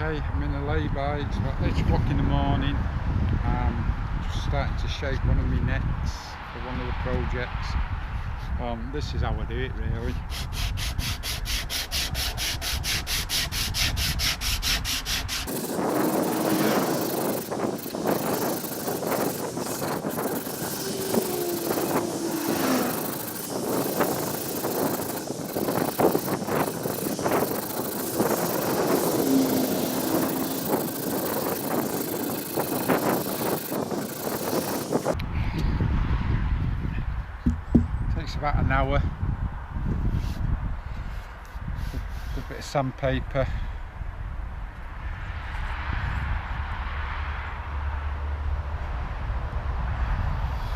Okay, I'm in a lay-by. It's about 8 o'clock in the morning. Just starting to shape one of my nets for one of the projects. This is how I do it, really. Takes about an hour. A bit of sandpaper.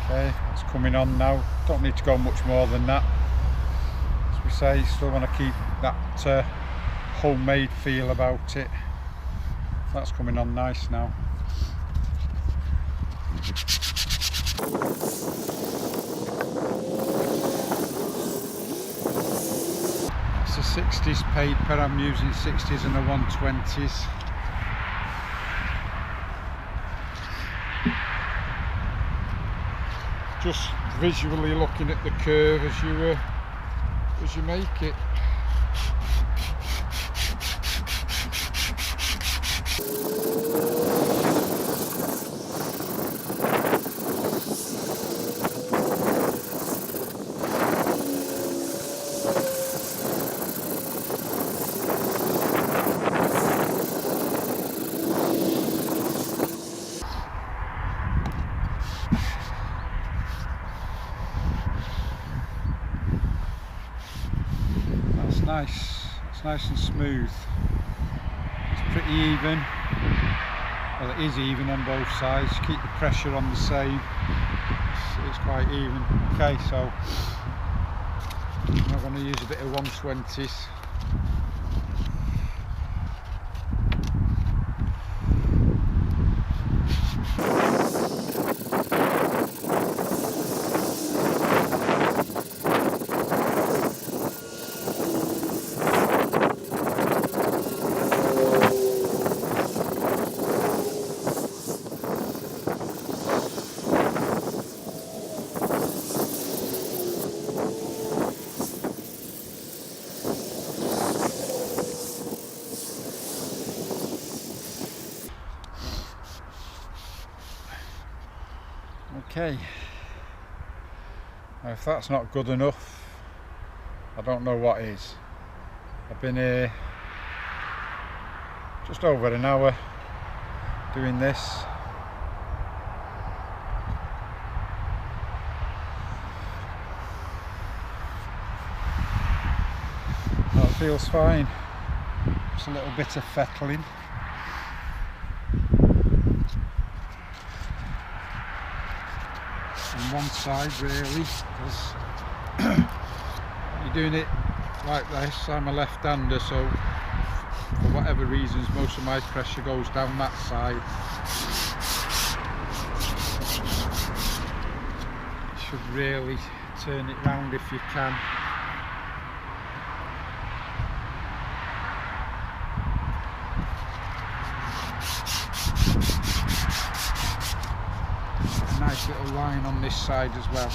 Okay, it's coming on now. Don't need to go much more than that. As we say, still want to keep that homemade feel about it. That's coming on nice now. It's a 60s paper. I'm using 60s and a 120s. Just visually looking at the curve as you make it. It's nice and smooth. It's pretty even. Well, it is even on both sides. Keep the pressure on the same. It's quite even. Okay, so I'm going to use a bit of 120s. Okay, now if that's not good enough, I don't know what is. I've been here just over an hour doing this. That feels fine. Just a little bit of fettling. On one side, really, because you're doing it like this. I'm a left-hander, so for whatever reasons most of my pressure goes down that side. You should really turn it round if you can. Nice little line on this side as well.